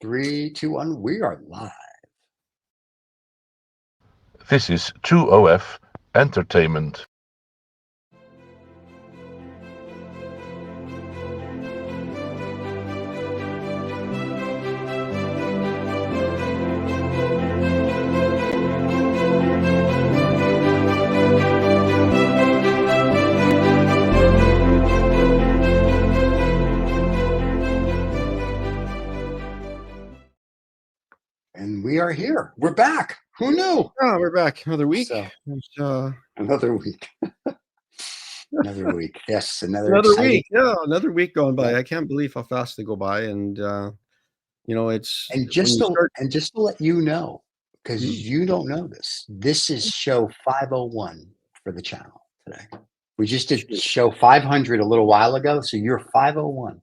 3, 2, 1. We are live. This is 2OF Entertainment. And we are here. We're back. Who knew? Oh, we're back. Another week. So, another week. Another week. Yes, another exciting... week. Yeah, another week going by. I can't believe how fast they go by. And it's just to let you know, because you don't know this. This is show 501 for the channel today. We just did show 500 a little while ago, so you're 501.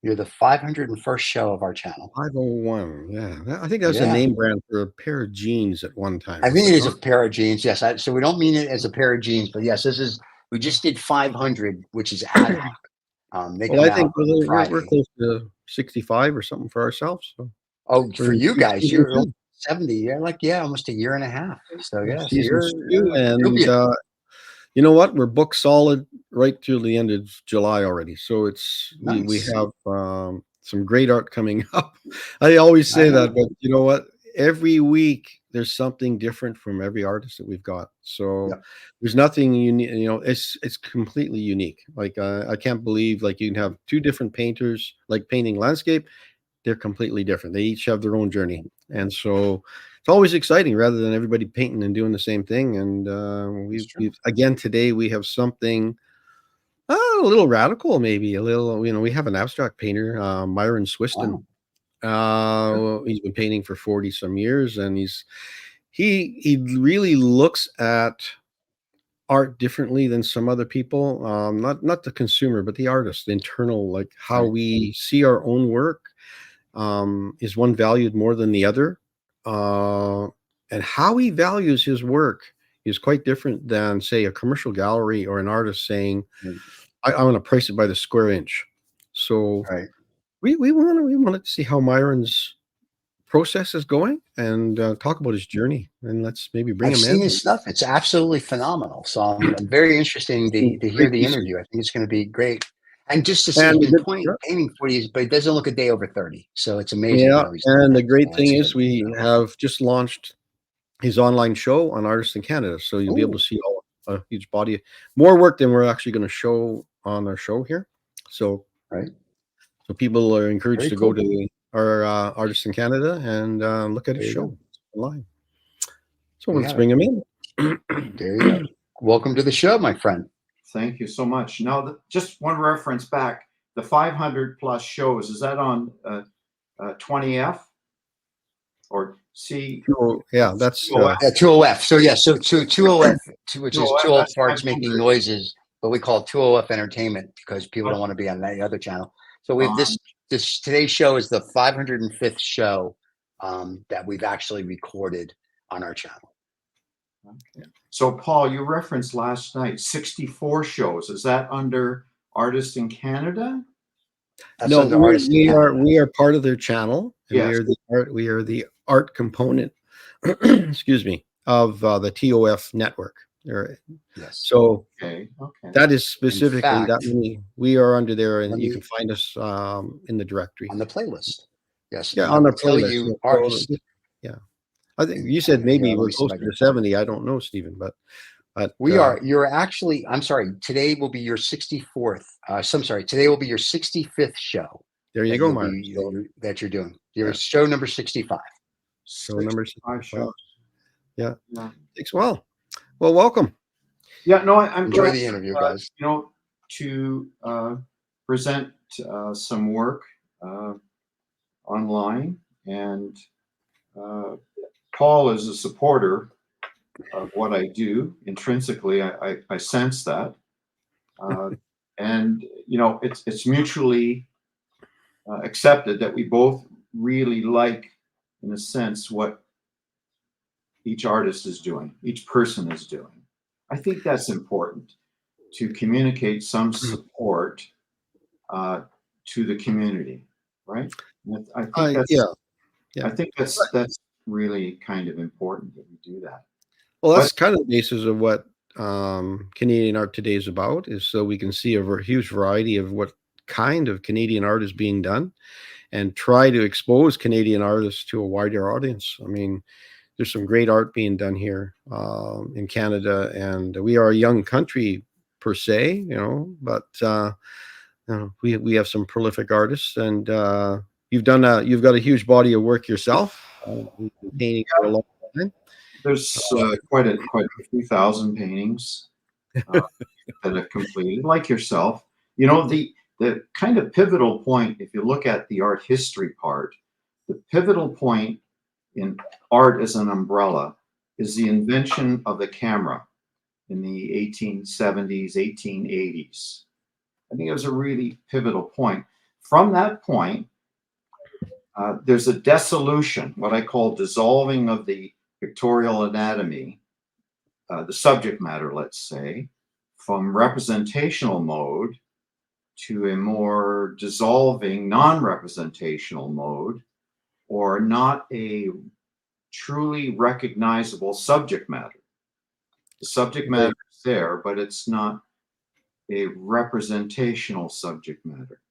You're the 501st show of our channel. 501, yeah. I think that was a name brand for a pair of jeans at one time. I think it is a pair of jeans, yes. So we don't mean it as a pair of jeans, but yes, we just did 500, which is ad hoc. I think we're close to 65 or something for ourselves. So. Oh, for you guys, you're 70. You're almost a year and a half. So yeah, you know what? We're booked solid right through the end of July already. So it's nice. we have some great art coming up. I always say that, but you know what? Every week there's something different from every artist that we've got. So there's nothing unique. It's completely unique. Like I can't believe you can have two different painters painting landscape. They're completely different. They each have their own journey, and so it's always exciting rather than everybody painting and doing the same thing. And we've again today we have something a little radical, maybe a little. We have an abstract painter, Myron Swistun. Wow. He's been painting for 40 some years, and he really looks at art differently than some other people. Not the consumer, but the artist, the internal, how we see our own work. Is one valued more than the other? And how he values his work is quite different than, say, a commercial gallery or an artist saying, I want to price it by the square inch. So we wanted to see how Myron's process is going and talk about his journey. And let's maybe bring him in. I've seen his stuff. It's absolutely phenomenal. So I'm very interested to hear the interview. I think it's going to be great. And just to say, he's been painting 40 years, but he doesn't look a day over 30. So it's amazing. Yeah, and the great thing is we have just launched his online show on Artists in Canada. So you'll be able to see a huge body, more work than we're actually going to show on our show here. So so people are encouraged to go to our Artists in Canada and look at his show online. So let's bring him in. There you go. Welcome to the show, my friend. Thank you so much. Now, just one reference back, the 500 plus shows, is that on 20F or C? Yeah, that's 2OF. So 2OF, which is 2 farts making noises, but we call it 2OF Entertainment because people don't want to be on that other channel. So we have this today's show is the 505th show that we've actually recorded on our channel. Okay. So, Paul, you referenced last night 64 shows. Is that under Artists in Canada? That's no, we are part of their channel. And yes. We are the art component. Excuse me, of the TOF network. Yes. So that is specifically that we are under there, and you can find us in the directory on the playlist. Yes. Yeah, on the playlist. Artists. Yeah. I think you said maybe we're closer to 70. I don't know, Stephen, but we are. You're actually. I'm sorry. Today will be your 64th. Today will be your 65th show. There you go, Mark. That you're doing. Your show number 65. Show number 65. Yeah. Thanks. Well, welcome. Yeah. No, I'm enjoy the interview, guys. To present some work online and. Paul is a supporter of what I do intrinsically. I sense that, and it's mutually accepted that we both really like, in a sense, what each artist is doing, each person is doing. I think that's important to communicate some support to the community, right? I think that's Yeah, yeah. I think that's really kind of important that we do that. Well, But that's kind of the basis of what Canadian art today is about, is so we can see a huge variety of what kind of Canadian art is being done and try to expose Canadian artists to a wider audience. I mean, there's some great art being done here in Canada, and we are a young country per se, but we have some prolific artists, and you've got a huge body of work yourself. You've been painting for a long time. there's quite a few thousand paintings that I've completed, like yourself. The kind of pivotal point, if you look at the art history part, the pivotal point in art as an umbrella is the invention of the camera in the 1870s, 1880s. I think it was a really pivotal point. From that point, there's a dissolution, what I call dissolving of the pictorial anatomy, the subject matter, let's say, from representational mode to a more dissolving non-representational mode, or not a truly recognizable subject matter. The subject matter is there, but it's not a representational subject matter.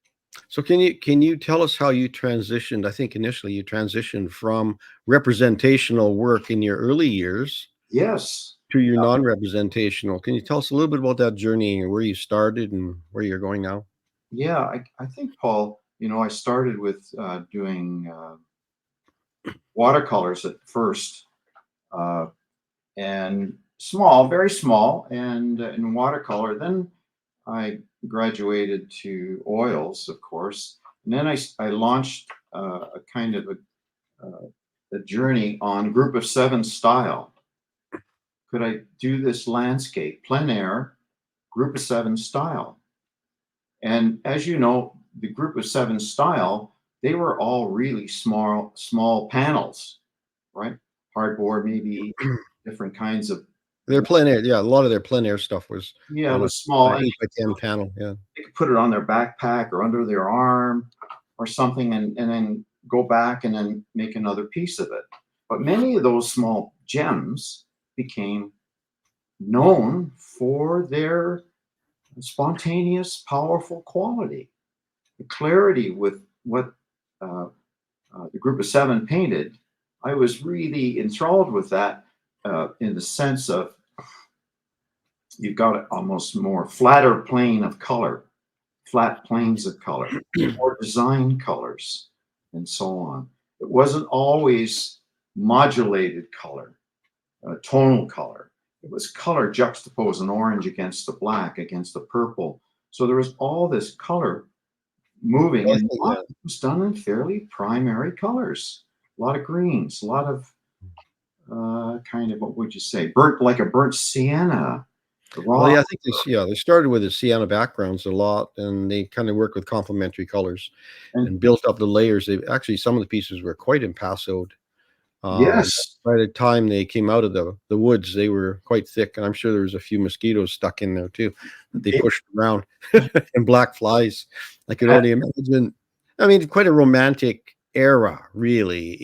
So can you tell us how you transitioned? I think initially you transitioned from representational work in your early years Yes. to your non-representational. Can you tell us a little bit about that journey and where you started and where you're going now? Yeah, I think, Paul, I started with doing watercolors at first, and small, very small, and in watercolor. Then I graduated to oils, of course, and then I launched a kind of a journey on group of seven style. Could I do this landscape, plein air, group of seven style? And as you know, the group of seven style, they were all really small panels, right? Hardboard, maybe different kinds of. Their plein air, yeah, a lot of their plein air stuff was Yeah, it on a was small. 8 by 10 panel. Yeah. They could put it on their backpack or under their arm or something, and then go back and then make another piece of it. But many of those small gems became known for their spontaneous, powerful quality, the clarity with what the group of seven painted. I was really enthralled with that, in the sense of you've got almost more flatter plane of color, flat planes of color, more design colors, and so on. It wasn't always modulated color, tonal color. It was color juxtaposed, an orange against the black, against the purple. So there was all this color moving, and a lot of it was done in fairly primary colors. A lot of greens, a lot of kind of, what would you say, like a burnt sienna. Well, yeah, I think they started with the sienna backgrounds a lot, and they kind of worked with complementary colors And and built up the layers. They actually, some of the pieces were quite impassoed. yes, By the time they came out of the woods, they were quite thick, and I'm sure there was a few mosquitoes stuck in there too that they pushed around, and black flies. I could only imagine. I mean, quite a romantic era, really.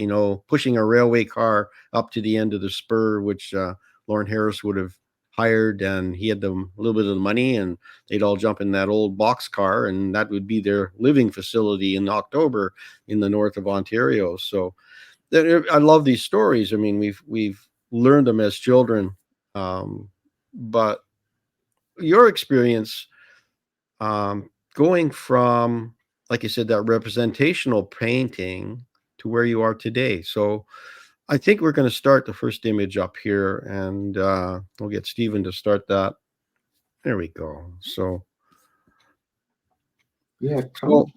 Pushing a railway car up to the end of the spur, which Lawrence Harris would have hired, and he had them a little bit of the money, and they'd all jump in that old box car, and that would be their living facility in October in the north of Ontario. So I love these stories. I mean, we've learned them as children, but your experience, going from, like I said, that representational painting to where you are today. So I think we're going to start the first image up here, and we'll get Stephen to start that. There we go. So yeah, well,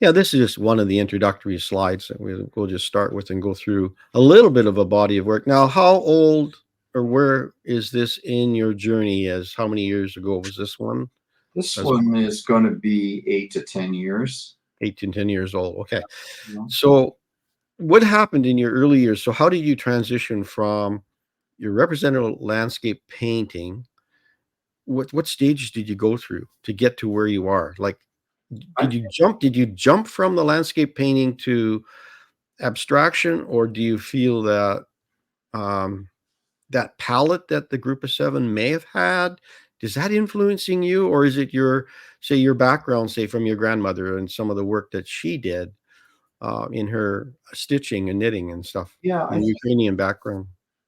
yeah, this is just one of the introductory slides that we'll just start with and go through a little bit of a body of work. Now, how old or where is this in your journey? As how many years ago was this one? this one is going to be 8 to 10 years. 8 to 10 years old. Okay. Yeah. So what happened in your early years? So how did you transition from your representative landscape painting? What stages did you go through to get to where you are? Like, Did you jump from the landscape painting to abstraction, or do you feel that that palette that the group of seven may have had, is that influencing you, or is it your, say, your background, say from your grandmother and some of the work that she did in her stitching and knitting and stuff, Yeah, and Ukrainian background?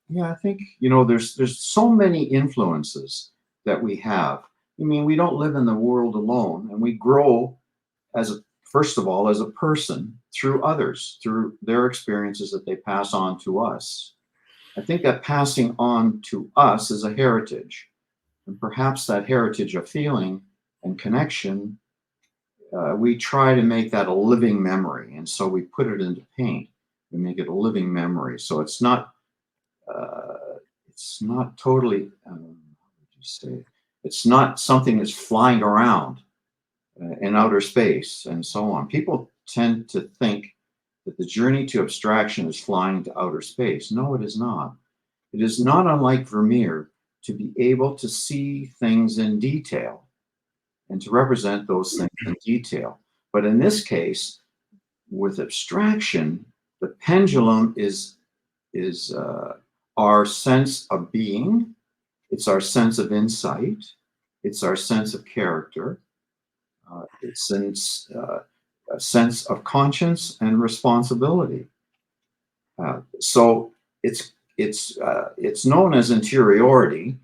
yeah, I think, there's so many influences that we have. I mean, we don't live in the world alone, and we grow first of all, as a person through others, through their experiences that they pass on to us. I think that passing on to us is a heritage, and perhaps that heritage of feeling and connection, we try to make that a living memory, and so we put it into paint. We make it a living memory, so uh, it's not totally. How would you say? It's not something that's flying around in outer space and so on. People tend to think that the journey to abstraction is flying to outer space. No, it is not. It is not unlike Vermeer to be able to see things in detail and to represent those things in detail. But in this case, with abstraction, the pendulum is our sense of being, it's our sense of insight, it's our sense of character, it's a sense of conscience and responsibility. So it's known as interiority,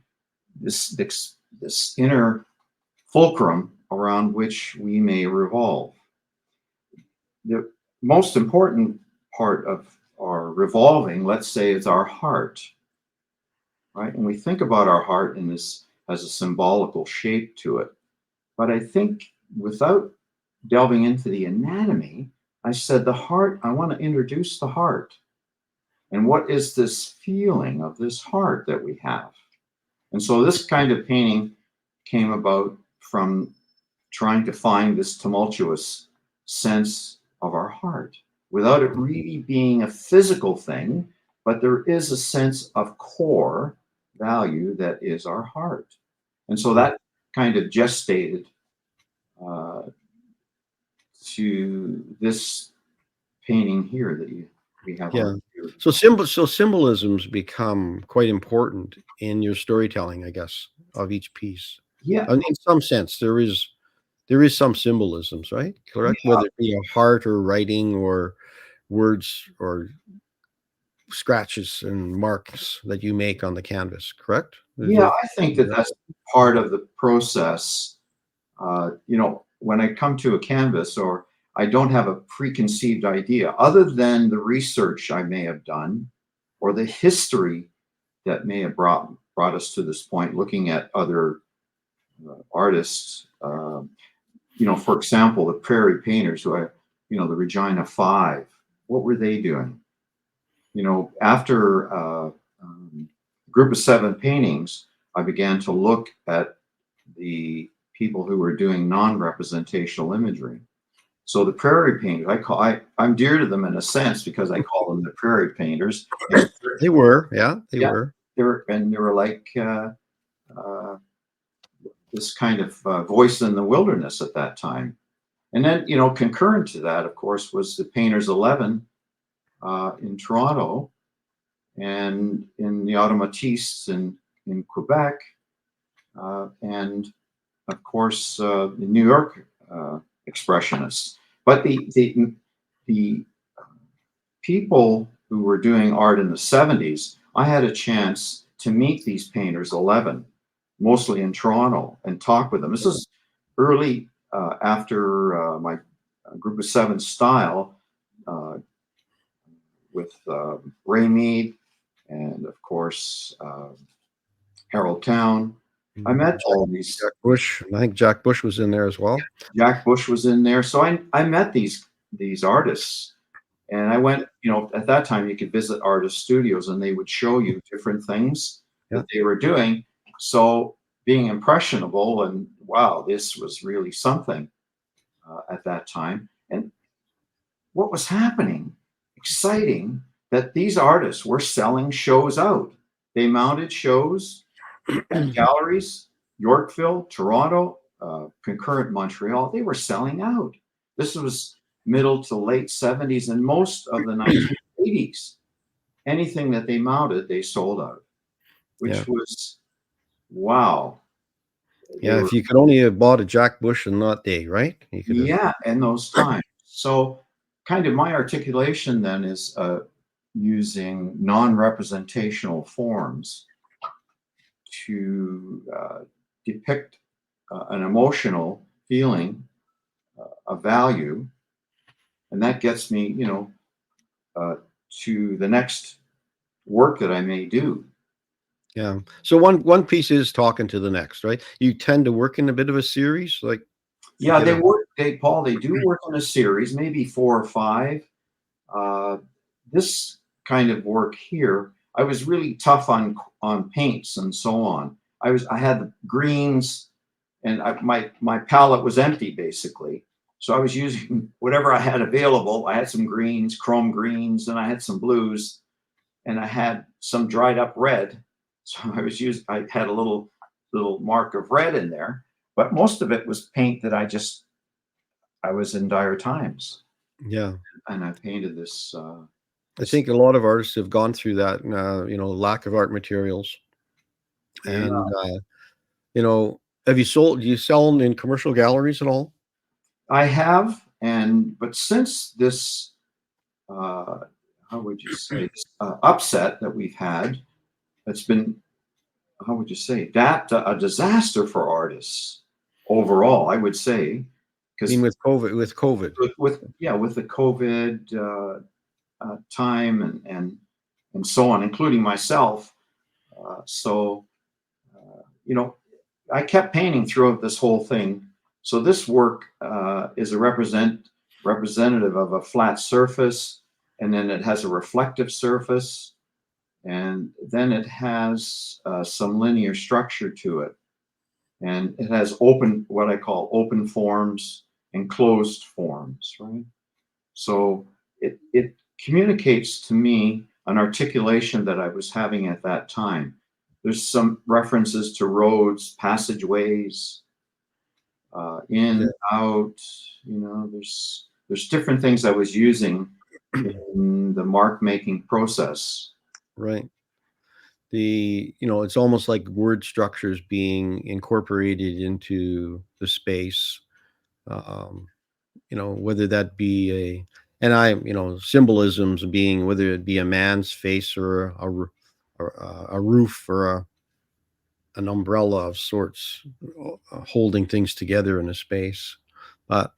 this inner fulcrum around which we may revolve. The most important part of our revolving, let's say, is our heart, right? And we think about our heart in this as a symbolical shape to it. But I think without delving into the anatomy, I said the heart, I want to introduce the heart. And what is this feeling of this heart that we have? And so this kind of painting came about from trying to find this tumultuous sense of our heart without it really being a physical thing, but there is a sense of core value that is our heart. And so that kind of gestated to this painting here that we have. Yeah. So symbolisms become quite important in your storytelling, I guess, of each piece. Yeah. And in some sense, there is some symbolisms, right? Correct? Yeah. Whether it be a heart or writing or words or scratches and marks that you make on the canvas, correct? Yeah, I think that that's part of the process. When I come to a canvas, or I don't have a preconceived idea other than the research I may have done or the history that may have brought us to this point, looking at other artists. For example, the Prairie Painters, the Regina Five, what were they doing? After group of seven paintings, I began to look at the people who were doing non-representational imagery. So the Prairie Painters, I'm dear to them in a sense because I call them the Prairie Painters. They were, yeah, they were. They were like this kind of voice in the wilderness at that time. And then, concurrent to that, of course, was the Painters 11 in Toronto, and in the Automatistes in Quebec, and of course the New York Expressionists. But the people who were doing art in the 70s, I had a chance to meet these painters 11, mostly in Toronto, and talk with them. This is early after my group of seven style with Ray Mead and of course Harold Town. I met all these. Jack Bush. I think Jack Bush was in there as well. Jack Bush was in there. So I met these artists, and I went, at that time you could visit artist studios and they would show you different things that they were doing. So being impressionable and wow, this was really something at that time. And what was happening, exciting, that these artists were selling shows out. They mounted shows at galleries, Yorkville, Toronto, concurrent Montreal, they were selling out. This was middle to late 70s and most of the 1980s. Anything that they mounted, they sold out, which was wow. Yeah, if you could only have bought a Jack Bush and not they, right? You could have, yeah, in those times. So kind of my articulation then is using non-representational forms to depict an emotional feeling, a value, and that gets me, to the next work that I may do. yeah. So one piece is talking to the next, right? You tend to work in a bit of a series, like Yeah, they work. Paul, they do work in a series, maybe 4 or 5. This kind of work here, I was really tough on paints and so on. I had the greens, and my palette was empty basically. So I was using whatever I had available. I had some greens, chrome greens, and I had some blues, and I had some dried up red. So I had a little mark of red in there, but most of it was paint that I was in dire times. Yeah. And I painted this. I think a lot of artists have gone through that, lack of art materials. And, do you sell them in commercial galleries at all? I have, but since this, how would you say, this upset that we've had, it's been, how would you say, that a disaster for artists overall, I would say. Because with COVID. With the COVID time and so on, including myself. I kept painting throughout this whole thing. So this work is a representative of a flat surface, and then it has a reflective surface, and then it has some linear structure to it, and it has what I call open forms and closed forms, right? So it communicates to me an articulation that I was having at that time. There's some references to roads, passageways, in, out. There's different things I was using in the mark making process. Right. It's almost like word structures being incorporated into the space. Whether that be symbolisms being whether it be a man's face or a roof or an umbrella of sorts, holding things together in a space. But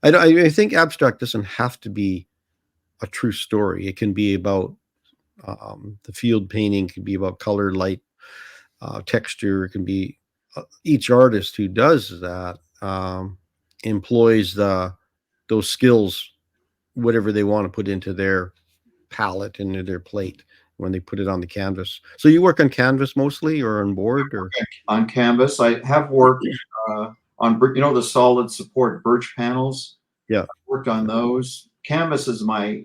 I think abstract doesn't have to be a true story. It can be about the field painting, can be about color, light, texture. It can be each artist who does that employs those skills, whatever they want to put into their palette, into their plate when they put it on the canvas. So you work on canvas mostly, or on board, or on canvas? I have worked on the solid support birch panels. Yeah, I've worked on those. Canvas is my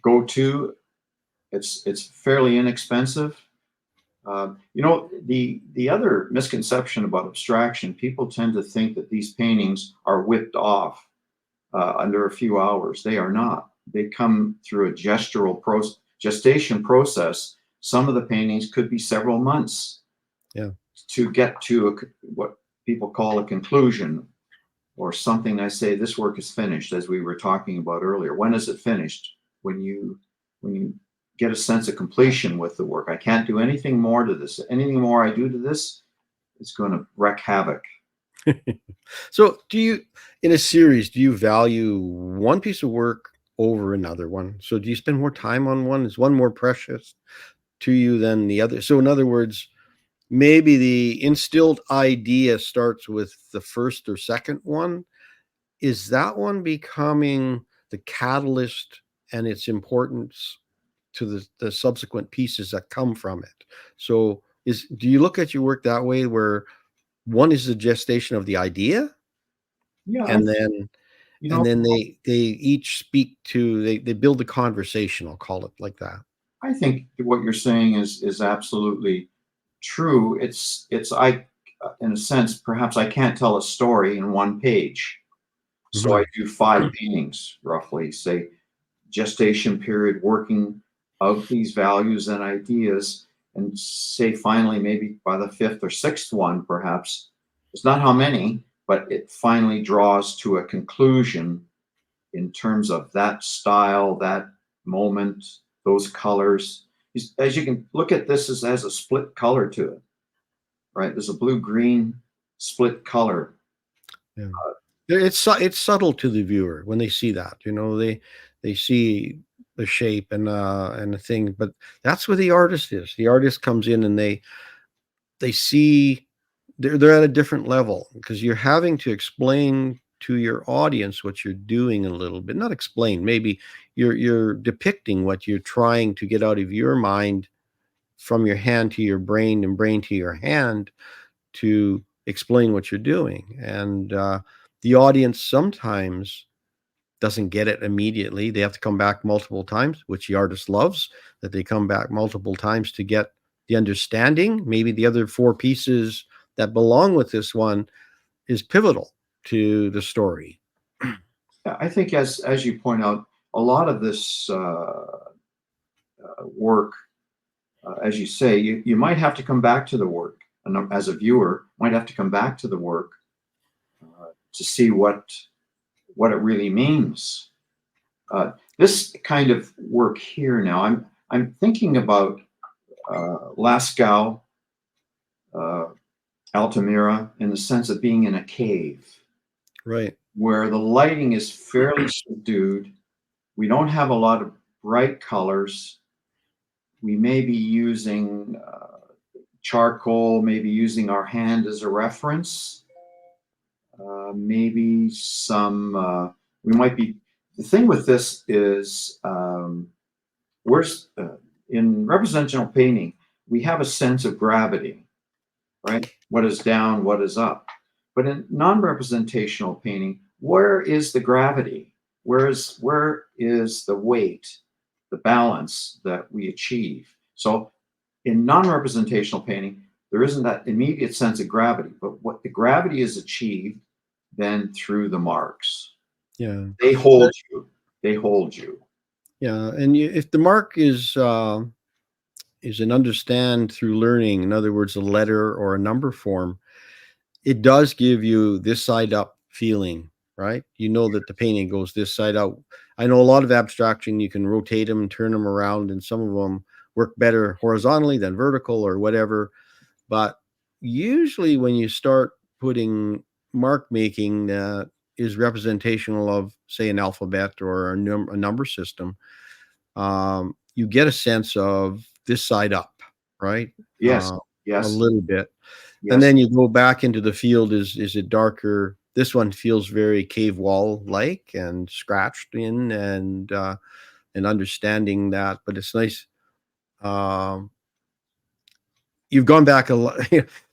go-to. It's fairly inexpensive. The other misconception about abstraction, people tend to think that these paintings are whipped off under a few hours. They are not. They come through a gestation process. Some of the paintings could be several months to get to what people call a conclusion, or something. I say this work is finished, as we were talking about earlier. When is it finished? When you get a sense of completion with the work. I can't do anything more to this. Anything more I do to this, it's going to wreak havoc. So in a series, do you value one piece of work over another one? So do you spend more time on one? Is one more precious to you than the other? So in other words, maybe the instilled idea starts with the first or second one. Is that one becoming the catalyst and its importance to the subsequent pieces that come from it? So do you look at your work that way, where one is the gestation of the idea, and then they each speak to, they build a conversation, I'll call it like that. I think what you're saying is absolutely true. in a sense, perhaps I can't tell a story in one page. So Mhm. I do 5 paintings, roughly, say gestation period, working out these values and ideas, and say finally, maybe by the 5th or 6th one, perhaps, it's not how many, but it finally draws to a conclusion in terms of that style, that moment, those colors. As you can look at this, as has a split color to it, right? There's a blue-green split color. Yeah. It's subtle to the viewer when they see that, you know, they see the shape and the thing, but that's where the artist is. The artist comes in and they see they're at a different level because you're having to explain to your audience what you're doing a little bit. Not explain, maybe you're depicting what you're trying to get out of your mind from your hand to your brain and brain to your hand to explain what you're doing. And the audience sometimes doesn't get it immediately. They have to come back multiple times, which the artist loves, that they come back multiple times to get the understanding. Maybe the other 4 pieces that belong with this one is pivotal to the story. I think, as you point out, a lot of this work, as you say, you might have to come back to the work, and as a viewer, might have to come back to the work to see what it really means. This kind of work here now, I'm thinking about Lascaux, Altamira, in the sense of being in a cave, Right. where the lighting is fairly subdued. We don't have a lot of bright colors. We may be using charcoal, maybe using our hand as a reference. Maybe some, we might be, the thing with this is, where's, in representational painting, we have a sense of gravity, right? What is down, what is up. But in non-representational painting, where is the gravity? Where is the weight, the balance that we achieve? So in non-representational painting, there isn't that immediate sense of gravity, but what the gravity is achieved then through the marks. Yeah. They hold you. They hold you. Yeah. And if the mark is an understand through learning, in other words, a letter or a number form, it does give you this side up feeling, right? You know that the painting goes this side out. I know a lot of abstraction, you can rotate them and turn them around, and some of them work better horizontally than vertical or whatever. But usually when you start putting mark making that is representational of, say, an alphabet or a number system, you get a sense of this side up, right? Yes, A yes, little bit. And yes. then you go back into the field. Is it darker? This one feels very cave wall like and scratched in and understanding that. But it's nice. Um, you've gone back a lot,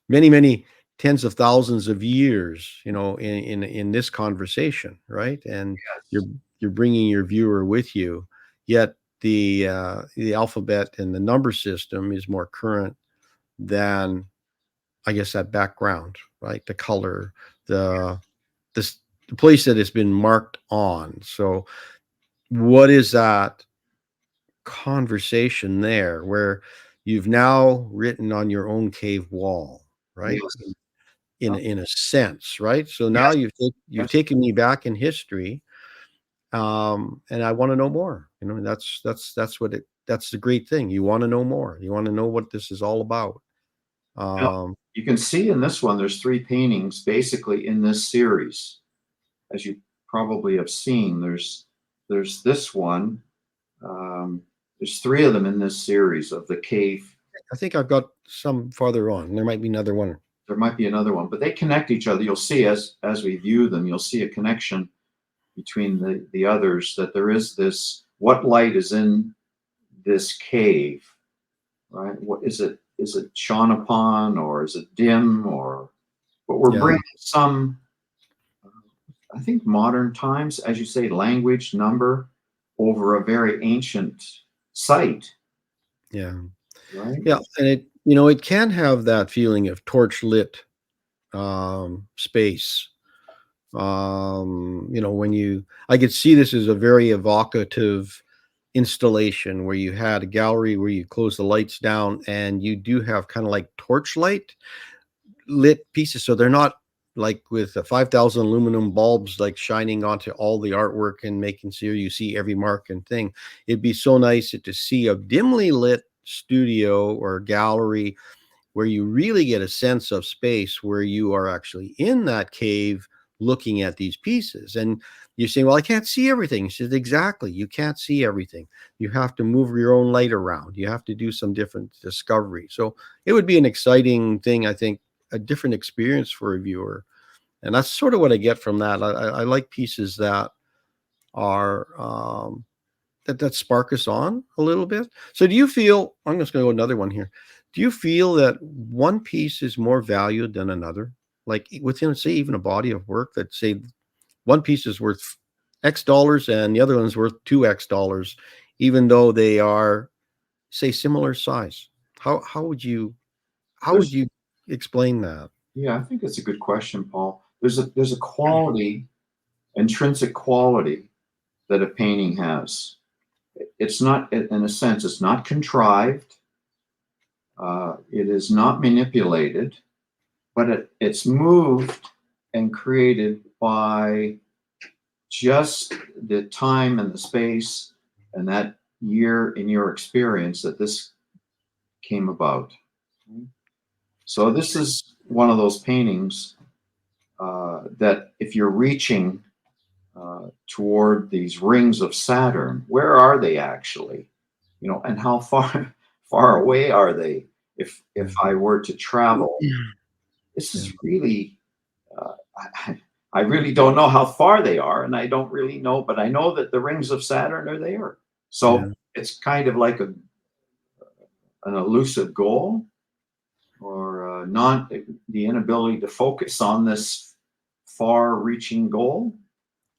many tens of thousands of years, you know, in this conversation, right? And Yes. you're bringing your viewer with you. Yet the alphabet and the number system is more current than, I guess, that background, right? The color, the this the place that it's been marked on. So what is that conversation there where you've now written on your own cave wall, right? Yes. In a sense, right? So now Yes. you've Yes. taken me back in history, and I want to know more. You know, that's the great thing. You want to know more. You want to know what this is all about. Now, Um, you can see in this one, there's 3 paintings basically in this series. As you probably have seen, there's this one. There's 3 of them in this series of the cave. I think I've got some farther on. There might be another one. There might be another one, but they connect each other. You'll see as we view them, you'll see a connection between the others, that there is this, what light is in this cave, right? What is it? Is it shone upon, or is it dim, or, but we're Yeah, bringing some, I think, modern times, as you say, language, number, over a very ancient site, yeah, right? yeah. And it can have that feeling of torch lit space. I could see this as a very evocative installation where you had a gallery where you close the lights down and you do have kind of like torchlight lit pieces. So they're not like with the 5,000 aluminum bulbs, like shining onto all the artwork and making sure you see every mark and thing. It'd be so nice to see a dimly lit studio or gallery where you really get a sense of space, where you are actually in that cave looking at these pieces. And you're saying, well, I can't see everything. She said, exactly. You can't see everything. You have to move your own light around. You have to do some different discovery. So it would be an exciting thing, I think, a different experience for a viewer. And that's sort of what I get from that. I like pieces that are that spark us on a little bit. So do you feel, I'm just going to go another one here. Do you feel that one piece is more valued than another? Like within, say, even a body of work, that say one piece is worth X dollars and the other one's worth 2X dollars, even though they are, say, similar size. How would you explain that? Yeah, I think it's a good question, Paul. There's a quality, intrinsic quality that a painting has. It's not, in a sense, it's not contrived. It is not manipulated, but it's moved and created by just the time and the space and that year in your experience that this came about. So this is one of those paintings that if you're reaching toward these rings of Saturn, where are they actually? And how far away are they? If I were to travel, this is really, I really don't know how far they are, and I don't really know, but I know that the rings of Saturn are there. So it's kind of like an elusive goal, or not the inability to focus on this far-reaching goal.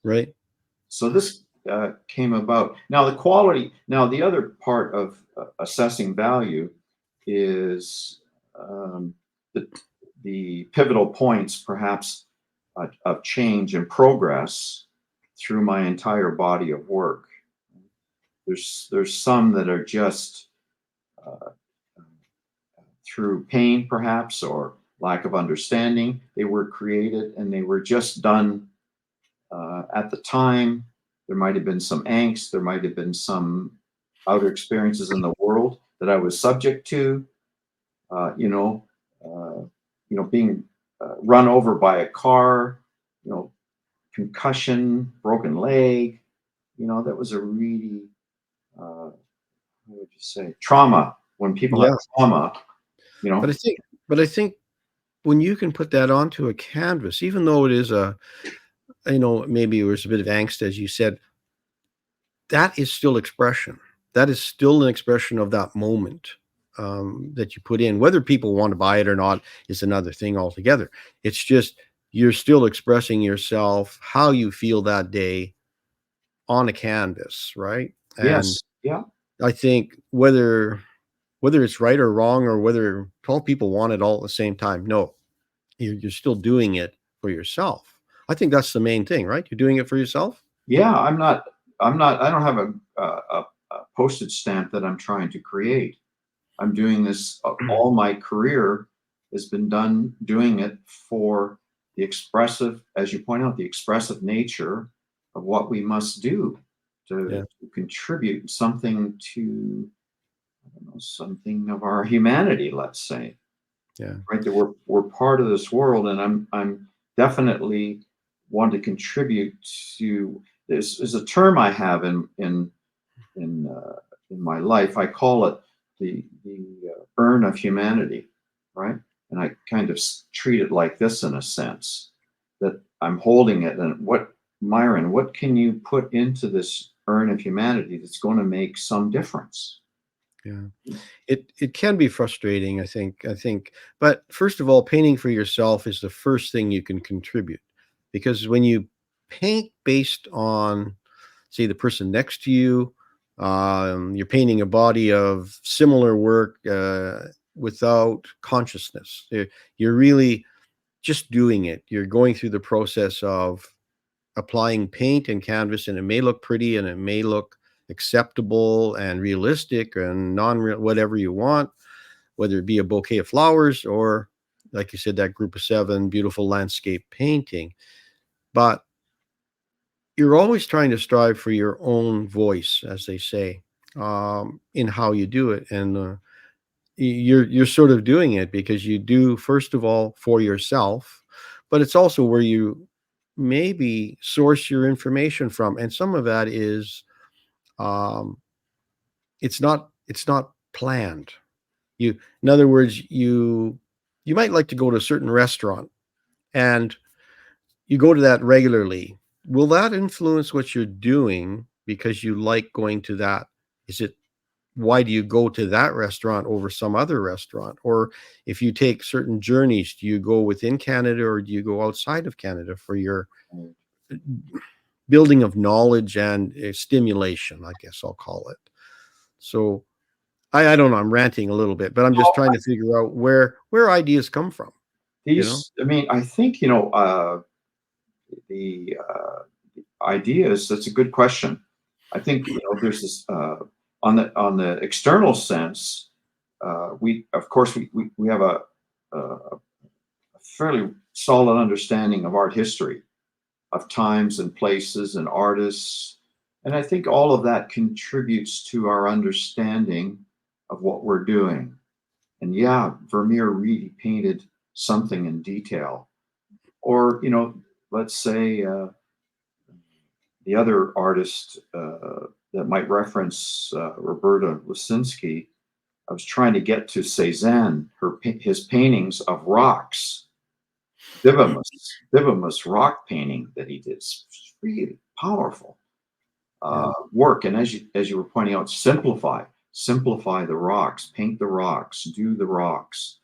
Right. So this came about. Now the quality. Now the other part of assessing value is the pivotal points, perhaps, of change and progress through my entire body of work. There's some that are just through pain, perhaps, or lack of understanding. They were created and they were just done at the time. There might have been some angst. There might have been some outer experiences in the world that I was subject to. Being run over by a car, concussion, broken leg. That was a really, what would you say, trauma. When people have trauma, But I think when you can put that onto a canvas, even though it is maybe it was a bit of angst, as you said, that is still expression. That is still an expression of that moment that you put in. Whether people want to buy it or not is another thing altogether. It's just you're still expressing yourself, how you feel that day on a canvas, right? And yes, yeah. I think whether it's right or wrong, or whether 12 people want it all at the same time, no, you're still doing it for yourself. I think that's the main thing, right? You're doing it for yourself. Yeah, I don't have a postage stamp that I'm trying to create. I'm doing this, all my career has been done doing it for the expressive, as you point out, the expressive nature of what we must do to contribute something to, I don't know, something of our humanity, let's say. Yeah. Right. That we're part of this world, and I'm definitely want to contribute to this. Is a term I have in my life. I call it the urn of humanity, right? And I kind of treat it like this, in a sense, that I'm holding it. And Myron, what can you put into this urn of humanity that's going to make some difference? Yeah, it can be frustrating, I think. But first of all, painting for yourself is the first thing you can contribute, because when you paint based on, say, the person next to you, you're painting a body of similar work without consciousness. You're really just doing it. You're going through the process of applying paint and canvas, and it may look pretty and it may look acceptable and realistic and non-real, whatever you want, whether it be a bouquet of flowers or, like you said, that group of 7 beautiful landscape painting. But you're always trying to strive for your own voice, as they say, in how you do it. And you're sort of doing it because you do, first of all, for yourself, but it's also where you maybe source your information from. And some of that is, um, it's not planned. In other words, you might like to go to a certain restaurant and you go to that regularly. Will that influence what you're doing because you like going to that? Is it, why do you go to that restaurant over some other restaurant? Or if you take certain journeys, do you go within Canada or do you go outside of Canada for your building of knowledge and stimulation, I guess I'll call it. So I don't know, I'm ranting a little bit, but I'm just trying to figure out where ideas come from. I mean, I think, the ideas, that's a good question. I think, there's this, on the external sense, we, of course, we have a fairly solid understanding of art history, of times and places and artists. And I think all of that contributes to our understanding of what we're doing. And yeah, Vermeer really painted something in detail. Or, let's say the other artist that might reference Roberta Lisinski, I was trying to get to Cézanne, his paintings of rocks, vivimus rock painting that he did. It's really powerful work. And as you were pointing out, simplify the rocks, paint the rocks, do the rocks.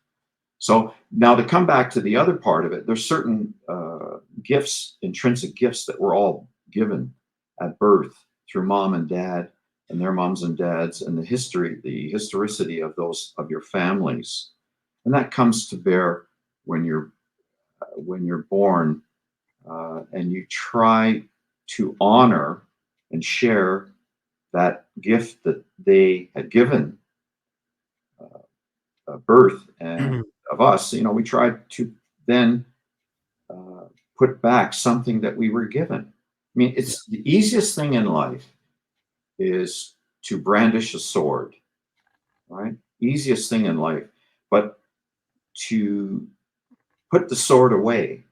So now to come back to the other part of it, there's certain gifts, intrinsic gifts that we're all given at birth through mom and dad and their moms and dads, and the historicity of your families. And that comes to bear when you're born, and you try to honor and share that gift that they had given birth and of us. We try to then put back something that we were given. I mean, it's the easiest thing in life is to brandish a sword, right? Easiest thing in life. But to put the sword away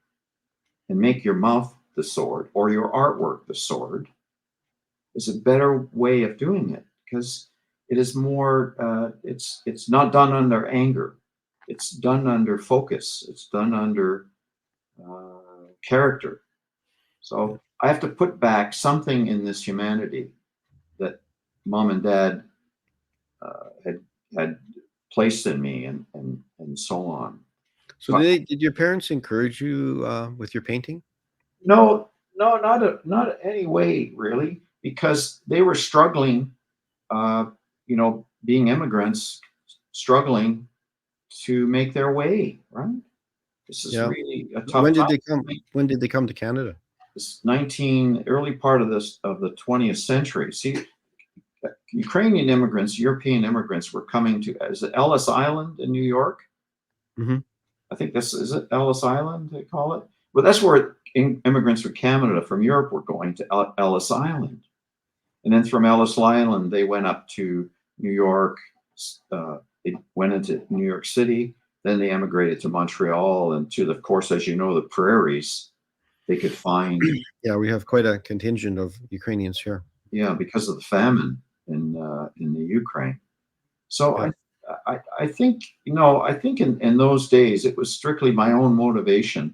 and make your mouth the sword or your artwork the sword is a better way of doing it, because it is more, it's not done under anger. It's done under focus. It's done under character. So I have to put back something in this humanity that mom and dad had placed in me, and so on. So did your parents encourage you with your painting? No, not any way really, because they were struggling, being immigrants, struggling to make their way, right? This is really a tough. When did they come to Canada? This early part of the 20th century. See, Ukrainian immigrants, European immigrants were coming to, is it Ellis Island in New York? Mm-hmm. I think is it Ellis Island they call it? Well, that's where immigrants from Canada, from Europe, were going to Ellis Island. And then from Ellis Island, they went up to New York. They went into New York City. Then they emigrated to Montreal and to, of course, as you know, the prairies. They could find. Yeah, we have quite a contingent of Ukrainians here. Yeah, because of the famine in the Ukraine. So yeah. I think, I think in those days, it was strictly my own motivation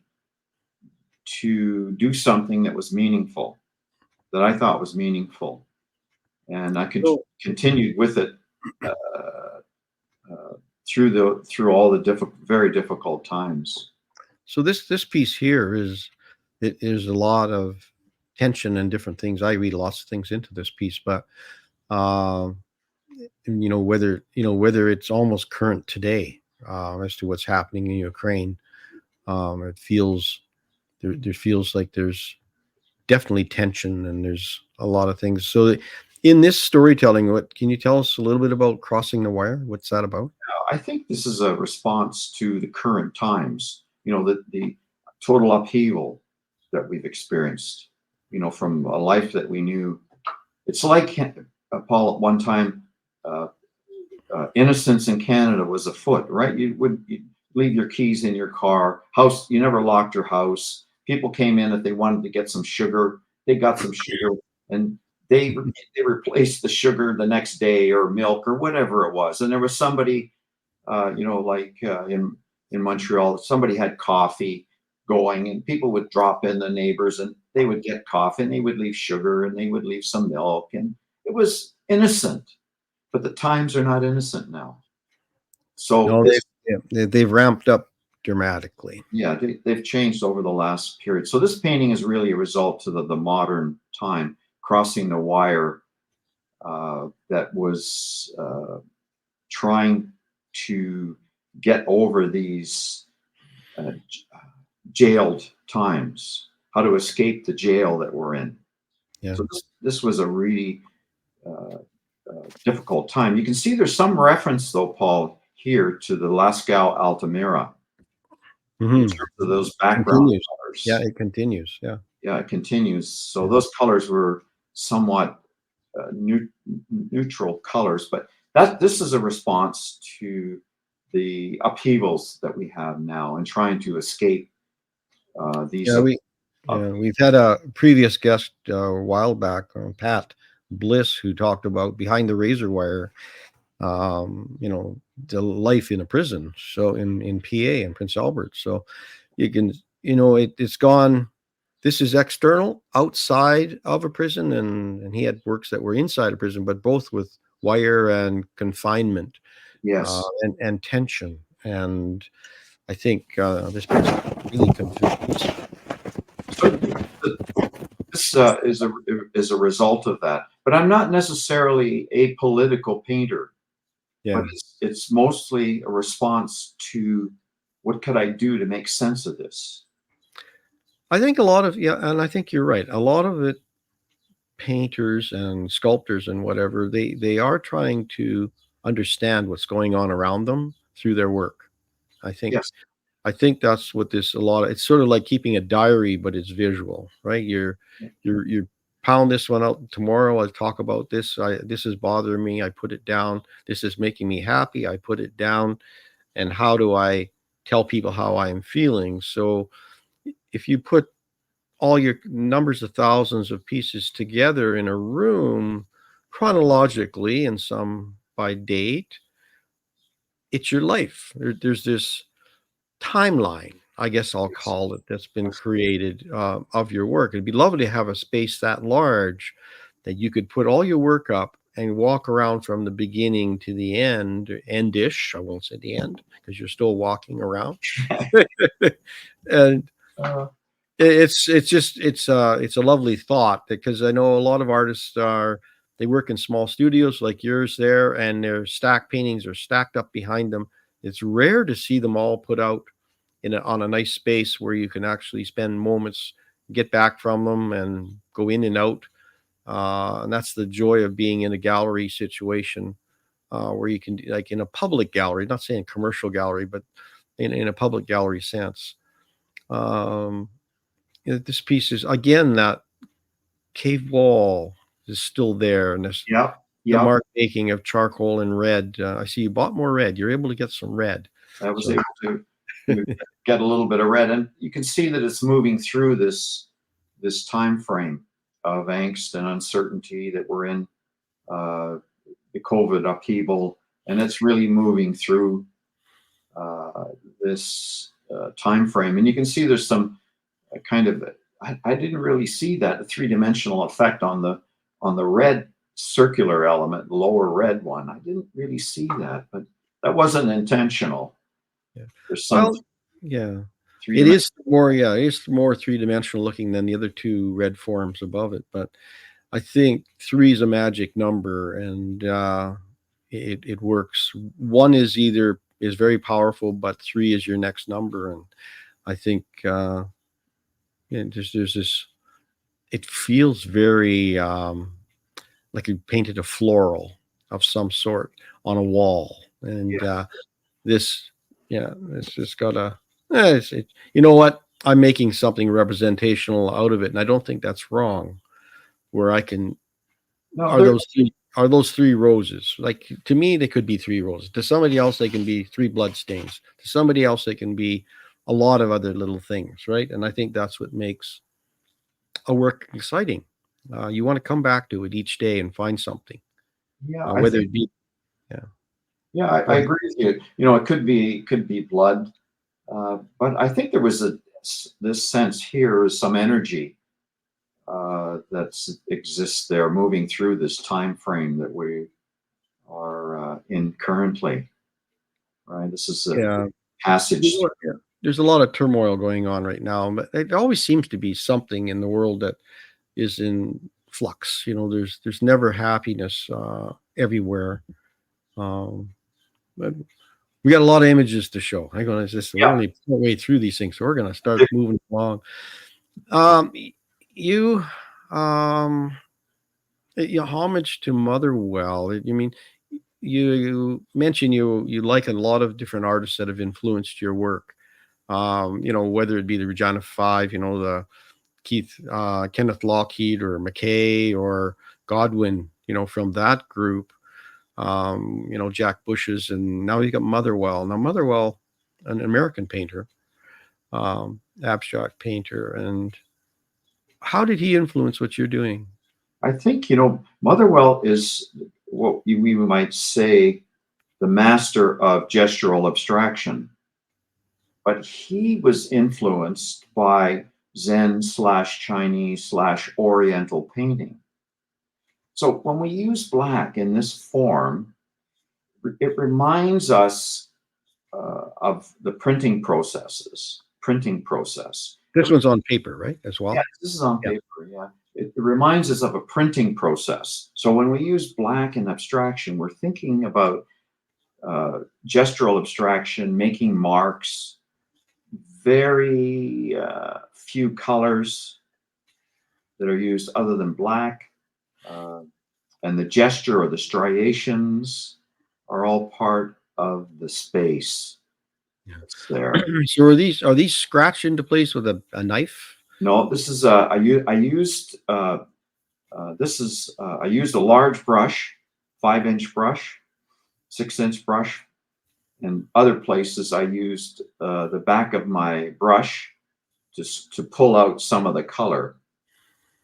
to do something that was meaningful, that I thought was meaningful. And I continued with it through all the very difficult times. So this piece here is a lot of tension and different things. I read lots of things into this piece, but whether it's almost current today as to what's happening in Ukraine, It feels there feels like there's definitely tension, and there's a lot of things. So in this storytelling, what can you tell us a little bit about Crossing the Wire? What's that about? I think this is a response to the current times, the total upheaval that we've experienced, from a life that we knew. It's like, Paul, at one time, innocence in Canada was afoot, right? You'd leave your keys in your car. House, you never locked your house. People came in if they wanted to get some sugar. They got some sugar, and they replaced the sugar the next day, or milk, or whatever it was. And there was somebody, in Montreal, somebody had coffee going, and people would drop in, the neighbors, and they would get coffee, and they would leave sugar, and they would leave some milk, and it was innocent. But the times are not innocent now. So No, they've ramped up dramatically. Yeah, they've changed over the last period. So this painting is really a result to the modern time, Crossing the Wire, that was trying to get over these jailed times, how to escape the jail that we're in. Yeah. So this was a really difficult time. You can see there's some reference, though, Paul, here to the Lascaux Altamira, in terms of those background colors. Yeah, it continues. Yeah. Yeah, it continues. So those colors were somewhat neutral colors, but this is a response to the upheavals that we have now, and trying to escape these. We've had a previous guest a while back, Pat Bliss, who talked about Behind the Razor Wire, the life in a prison. So in PA, in Prince Albert. So you can, it's gone. This is external, outside of a prison, and he had works that were inside a prison, but both with wire and confinement, yes, and tension. And I think this picture really conveys. So this is a result of that. But I'm not necessarily a political painter. Yeah, but it's mostly a response to what could I do to make sense of this. I think a lot of, and I think you're right. A lot of it, painters and sculptors and whatever, they are trying to understand what's going on around them through their work. I think Yes. I think that's what this, it's sort of like keeping a diary, but it's visual, right? You pound this one out. Tomorrow I'll talk about this. This is bothering me. I put it down. This is making me happy. I put it down. And how do I tell people how I am feeling? So if you put all your numbers of thousands of pieces together in a room chronologically, and some by date, it's your life. There's this timeline, I guess I'll call it, that's been created of your work. It'd be lovely to have a space that large that you could put all your work up and walk around from the beginning to the end, endish. I won't say the end because you're still walking around. And it's a lovely thought, because I know a lot of artists they work in small studios like yours there, and their stack paintings are stacked up behind them. It's rare to see them all put out on a nice space where you can actually spend moments, get back from them, and go in and out. And that's the joy of being in a gallery situation, where you can, like in a public gallery, not saying commercial gallery, but in a public gallery sense. This piece is, again, that cave wall is still there, and this the mark making of charcoal and red. I see you bought more red. You're able to get some red. I was able to get a little bit of red, and you can see that it's moving through this time frame of angst and uncertainty that we're in, the COVID upheaval, and it's really moving through this time frame. And you can see there's some kind of, I didn't really see that three-dimensional effect on the red circular element, the lower red one. I didn't really see that, but that wasn't intentional. Yeah. There's some it is more three-dimensional looking than the other two red forms above it, but I think 3 is a magic number, and it works. 1 is very powerful, but 3 is your next number, and I think there's this. It feels very like you painted a floral of some sort on a wall, and this, it's just got a. You know what? I'm making something representational out of it, and I don't think that's wrong. Where I can No, are those three roses? Like, to me, they could be three roses. To somebody else, they can be three blood stains. To somebody else, they can be a lot of other little things, right? And I think that's what makes a work exciting. You want to come back to it each day and find something, yeah, whether it be, I agree with you. You know, it could be blood, but I think there was this sense here is some energy that exists there, moving through this time frame that we are in currently. Right, this is a yeah. passage. There's a lot of turmoil going on right now, but it always seems to be something in the world that is in flux. There's never happiness everywhere. But we got a lot of images to show. Hang on, we're only way through these things, so we're going to start moving along. You, homage to Motherwell. You mean you mentioned you like a lot of different artists that have influenced your work. Whether it be the Regina Five, the Kenneth Lockheed or McKay or Godwin, from that group, Jack Bush's, and now you got Motherwell. Now Motherwell, an American painter, abstract painter. And how did he influence what you're doing? I think, Motherwell is what we might say the master of gestural abstraction, but he was influenced by Zen/Chinese/Oriental painting. So when we use black in this form, it reminds us of the printing process. This one's on paper, right, as well? Yeah, this is on paper, yeah. It reminds us of a printing process. So when we use black in abstraction, we're thinking about gestural abstraction, making marks, very few colors that are used other than black. And the gesture or the striations are all part of the space. That's there. So are these scratched into place with a knife? No, this is I used a large brush, 5-inch brush, 6-inch brush. And other places I used the back of my brush just to pull out some of the color,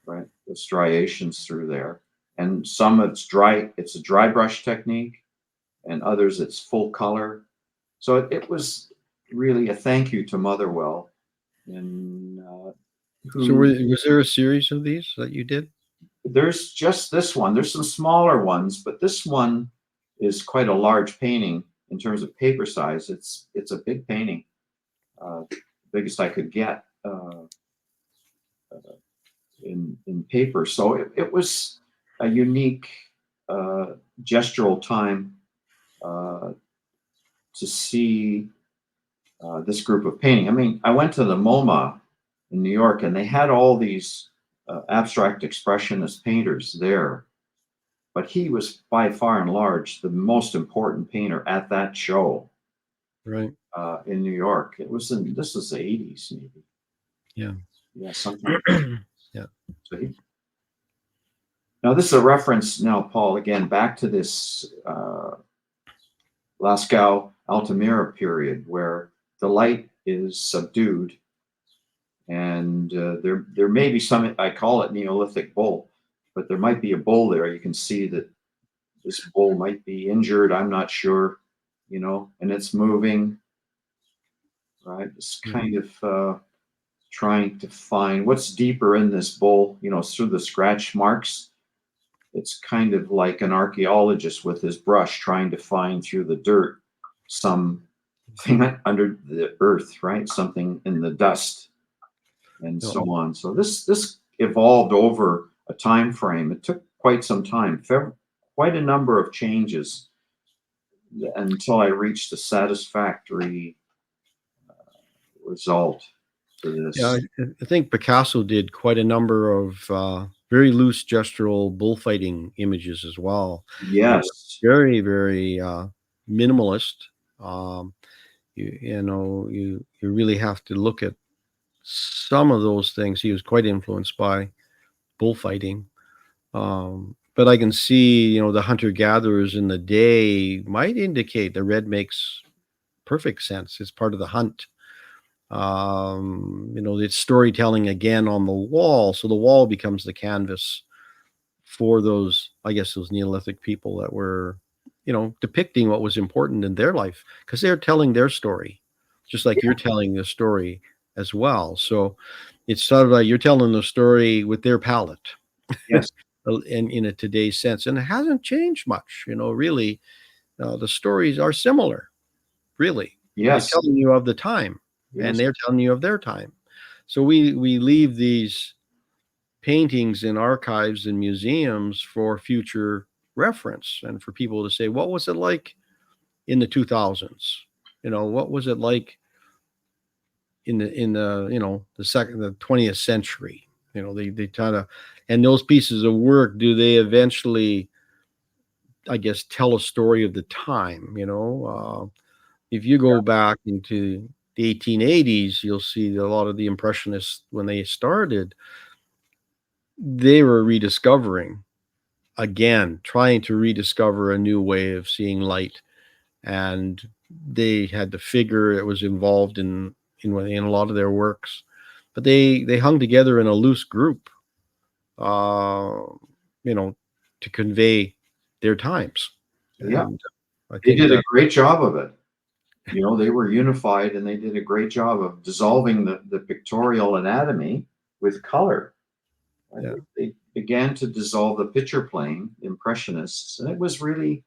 right? The striations through there. And some it's dry, it's a dry brush technique, and others it's full color. So it was really a thank you to Motherwell. And So was there a series of these that you did? There's just this one. There's some smaller ones, but this one is quite a large painting in terms of paper size. It's a big painting, biggest I could get in paper. So it was a unique gestural time to see this group of painting. I mean, I went to the MoMA in New York, and they had all these abstract expressionist painters there. But he was by far and large the most important painter at that show, right? In New York. This was the 80s, maybe. Yeah, something. Yeah. So now this is a reference. Now, Paul, again back to this Lascaux Altamira period where the light is subdued, and there may be some. I call it Neolithic bull. But there might be a bull there. You can see that this bull might be injured. I'm not sure, and it's moving, right? It's kind of trying to find what's deeper in this bull, through the scratch marks. It's kind of like an archaeologist with his brush trying to find through the dirt something under the earth, right? Something in the dust and so on. So this evolved over a time frame. It took quite some time, quite a number of changes until I reached a satisfactory result to this. Yeah, I think Picasso did quite a number of very loose gestural bullfighting images as well. Yes. Very, very minimalist. Um, you really have to look at some of those things. He was quite influenced by bullfighting. But I can see, the hunter-gatherers in the day might indicate the red makes perfect sense. It's part of the hunt. It's storytelling again on the wall. So the wall becomes the canvas for those, I guess, those Neolithic people that were, depicting what was important in their life because they're telling their story, just like you're telling the story as well. So it's sort of like you're telling the story with their palette. Yes. in a today's sense, and it hasn't changed much, really. The stories are similar, really. Yes. They're telling you of the time, and they're telling you of their time. So we leave these paintings in archives and museums for future reference and for people to say, what was it like in the 2000s? What was it like in the the 20th century? They kind of, and those pieces of work, do they eventually, I guess, tell a story of the time? If you go back into the 1880s, you'll see a lot of the Impressionists, when they started, they were rediscovering again, trying to rediscover a new way of seeing light, and they had the figure that was involved in a lot of their works, but they hung together in a loose group, uh, to convey their times. Yeah. And I They think did a that, great job of it. They were unified and they did a great job of dissolving the pictorial anatomy with color. yeah. They began to dissolve the picture plane, Impressionists, and it was really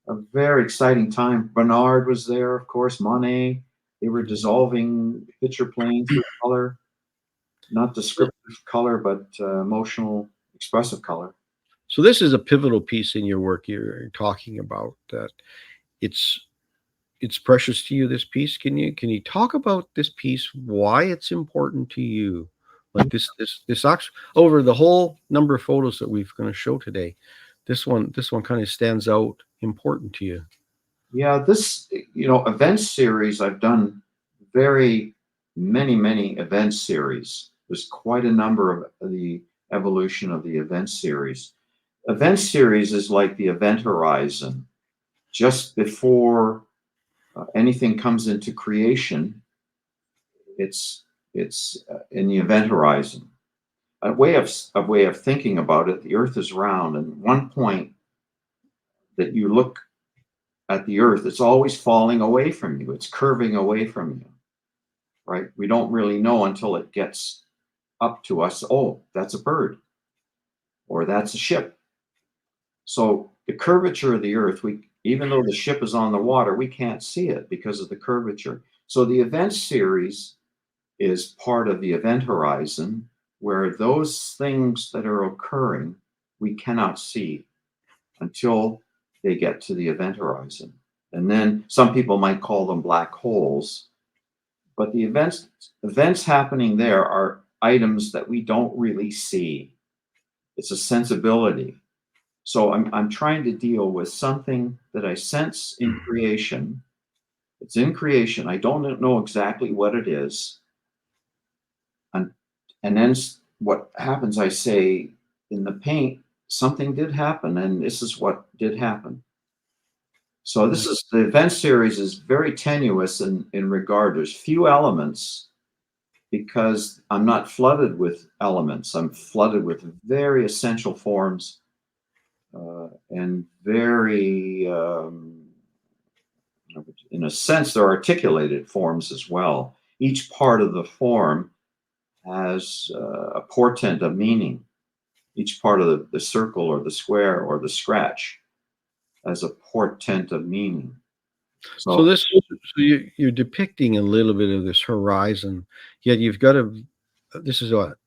a very exciting time. Bernard was there, of course, Monet. They were dissolving picture plane through color, not descriptive color, but emotional, expressive color. So this is a pivotal piece in your work you're talking about, that it's precious to you, this piece. Can you talk about this piece, why it's important to you? Like this actually, over the whole number of photos that we're going to show today, this one kind of stands out important to you. Yeah, this, event series, I've done very many event series. There's quite a number of the evolution of the event series. Event series is like the event horizon. Just before anything comes into creation, it's in the event horizon. A way of thinking about it, the Earth is round, and one point that you look at the Earth, it's always falling away from you. It's curving away from you, right? We don't really know until it gets up to us. Oh, that's a bird, or that's a ship. So the curvature of the Earth, even though the ship is on the water, we can't see it because of the curvature. So the event series is part of the event horizon, where those things that are occurring we cannot see until they get to the event horizon. And then some people might call them black holes, but the events happening there are items that we don't really see. It's a sensibility. So I'm trying to deal with something that I sense in creation. It's in creation. I don't know exactly what it is. And then what happens, I say, in the paint, something did happen, and this is what did happen. So the event series is very tenuous in regard. There's few elements because I'm not flooded with elements. I'm flooded with very essential forms and very, in a sense, they're articulated forms as well. Each part of the form has a portent of meaning. Each part of the circle or the square or the scratch has a portent of meaning. So you're depicting a little bit of this horizon, yet you've got this is what,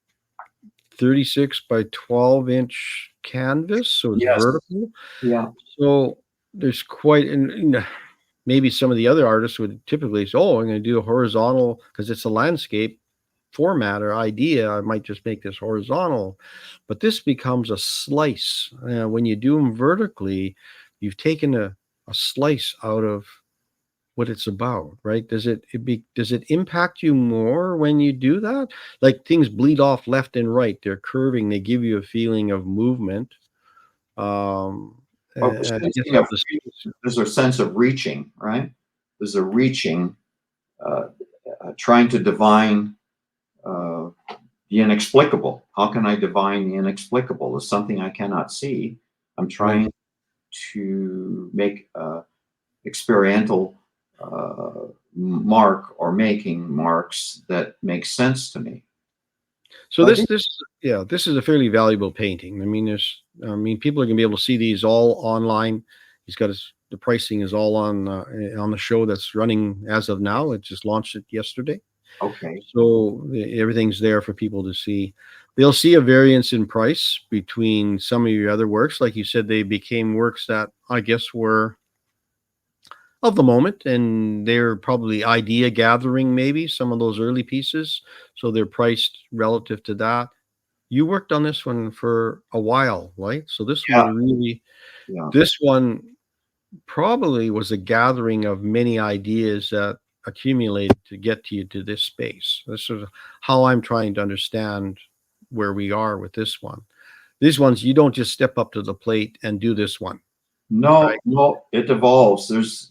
36 by 12-inch canvas, so it's Yes. vertical. Yeah. So there's quite, and maybe some of the other artists would typically say, oh, I'm going to do a horizontal because it's a landscape format or idea. I might just make this horizontal, but this becomes a slice. When you do them vertically, you've taken a slice out of what it's about, right? Does it impact you more when you do that? Like things bleed off left and right. They're curving. They give you a feeling of movement. Well, there's a sense of reaching, right? There's a reaching, trying to divine the inexplicable. How can I divine the inexplicable? It's something I cannot see. I'm trying to make experiential mark or making marks that make sense to me. So this is a fairly valuable painting. I mean, people are gonna be able to see these all online. He's got the pricing is all on the show that's running as of now. It just launched it yesterday. Okay. So everything's there for people to see. They'll see a variance in price between some of your other works. Like you said, they became works that I guess were of the moment, and they're probably idea gathering, maybe some of those early pieces. So they're priced relative to that. You worked on this one for a while, right? So this one really, this one probably was a gathering of many ideas that accumulated to get to you to this space. This is how I'm trying to understand where we are with this one. These ones, you don't just step up to the plate and do this one. No, right? no, it evolves. There's,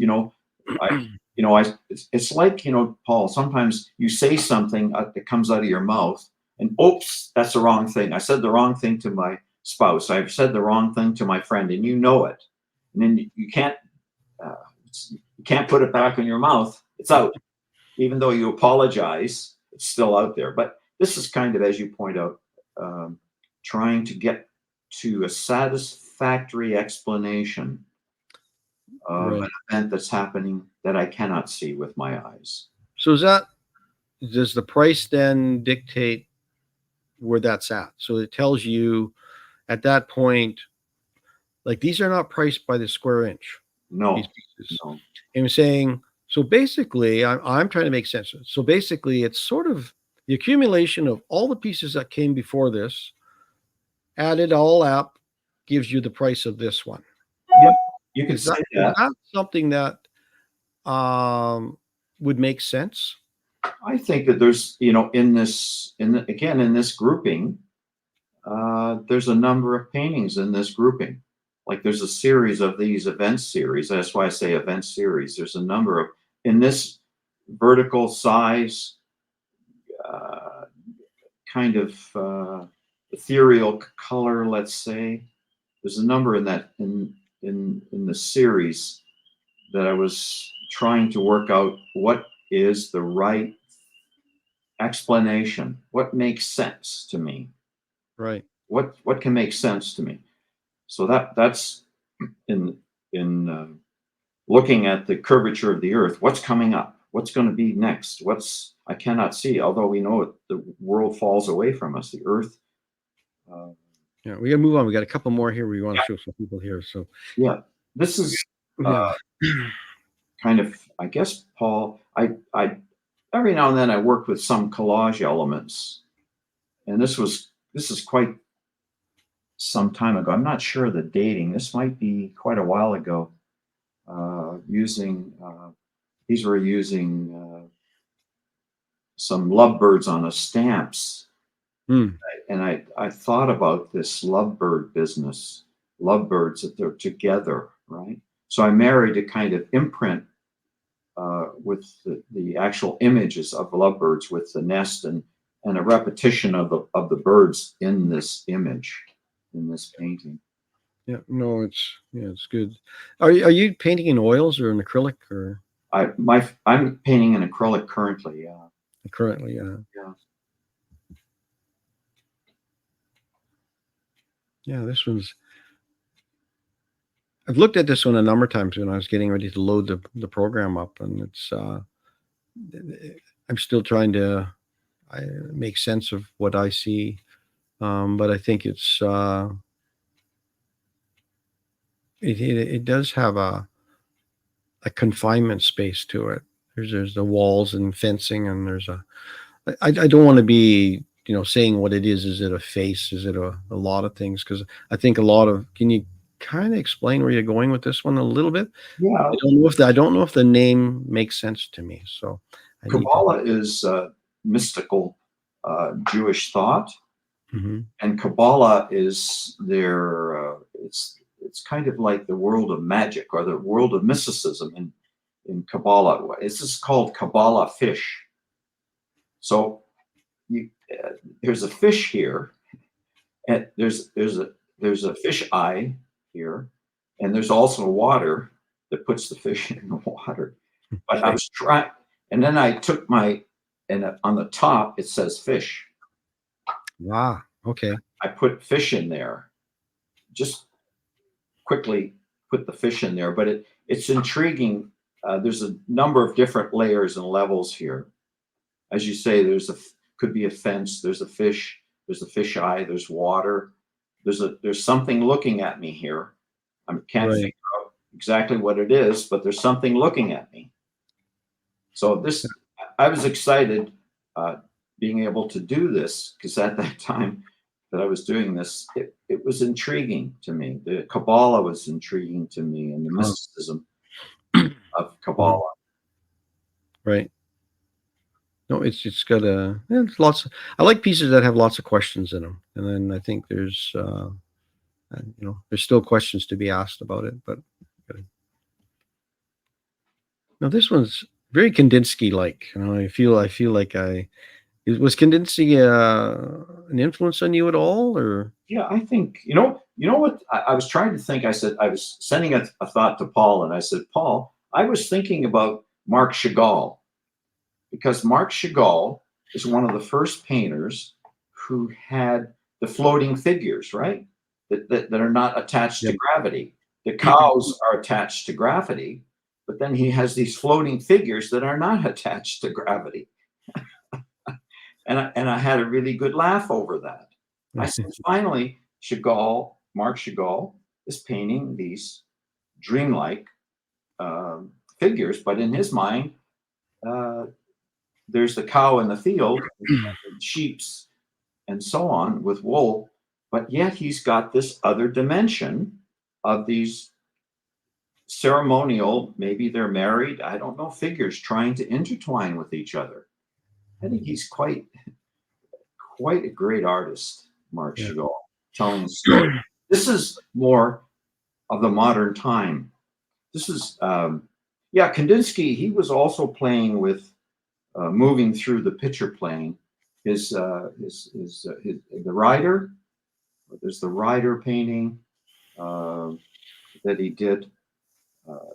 it's like, Paul, sometimes you say something that comes out of your mouth and oops, that's the wrong thing. I said the wrong thing to my spouse. I've said the wrong thing to my friend, and you know it. And then you can't put it back in your mouth. It's out. Even though you apologize, it's still out there. But this is kind of, as you point out, trying to get to a satisfactory explanation of an event that's happening that I cannot see with my eyes. So does the price then dictate where that's at? So it tells you at that point, like these are not priced by the square inch. No. These pieces. No. And I'm saying, so basically, I'm trying to make sense of it. So basically, it's sort of the accumulation of all the pieces that came before this, added all up, gives you the price of this one. Yep, you can say that. Is that something that would make sense? I think that there's, in this grouping, there's a number of paintings in this grouping. Like there's a series of these event series. That's why I say event series. There's a number of, in this vertical size, kind of ethereal color, let's say. There's a number in that in the series that I was trying to work out what is the right explanation, what makes sense to me. Right. What can make sense to me. So that's in looking at the curvature of the earth, what's coming up? What's going to be next? I cannot see, although we know it, the world falls away from us, the earth. Yeah, we got to move on. We got a couple more here we want to show some people here. So yeah, this is kind of, I guess, Paul, I every now and then I work with some collage elements, and this is quite some time ago. I'm not sure the dating. This might be quite a while ago. These were using some lovebirds on the stamps. And I thought about this lovebird business, lovebirds, that they're together, right? So I married a kind of imprint with the actual images of lovebirds with the nest and a repetition of the birds in this image, in this painting. Yeah, no, it's good. Are you painting in oils or in acrylic or? I'm painting in acrylic currently. Yeah. Currently, yeah. Yeah. Yeah, this one's. I've looked at this one a number of times when I was getting ready to load the program up, and it's. I'm still trying to make sense of what I see, but I think it's. It does have a a confinement space to it. There's the walls and fencing, and there's a. I don't want to be, saying what it is. Is it a face? Is it a lot of things? Because I think a lot of. Can you kind of explain where you're going with this one a little bit? Yeah, I don't know if the name makes sense to me. So Kabbalah is mystical Jewish thought, and Kabbalah is their. It's kind of like the world of magic or the world of mysticism in Kabbalah. This is called Kabbalah fish. So there's a fish here, and there's a fish eye here, and there's also water that puts the fish in the water. But I was trying, and then I took and on the top it says fish. Wow. Okay. I put fish in there, just quickly put the fish in there, but it's intriguing. There's a number of different layers and levels here. As you say, could be a fence. There's a fish. There's a fish eye. There's water. There's something looking at me here. I can't figure out exactly what it is, but there's something looking at me. So I was excited being able to do this, because at that time that I was doing this, it was intriguing to me. The Kabbalah was intriguing to me, and the mysticism of Kabbalah. Right. No, it's got it's lots. I like pieces that have lots of questions in them, and then I think there's there's still questions to be asked about it. But now this one's very Kandinsky-like. I feel like was Kandinsky an influence on you at all, or? Yeah, I think you know what I was trying to think. I said I was sending a thought to Paul, and I said, Paul, I was thinking about Marc Chagall, because Marc Chagall is one of the first painters who had the floating figures, right? That are not attached to gravity. The cows are attached to gravity, but then he has these floating figures that are not attached to gravity. And I had a really good laugh over that. I said, finally, Marc Chagall is painting these dreamlike figures, but in his mind, there's the cow in the field, and sheep's, and so on with wool, but yet he's got this other dimension of these ceremonial, maybe they're married, I don't know, figures trying to intertwine with each other. I think he's quite a great artist, Marc Chagall, telling a story. This is more of the modern time. This is, Kandinsky, he was also playing with moving through the picture plane. The rider, there's the rider painting that he did,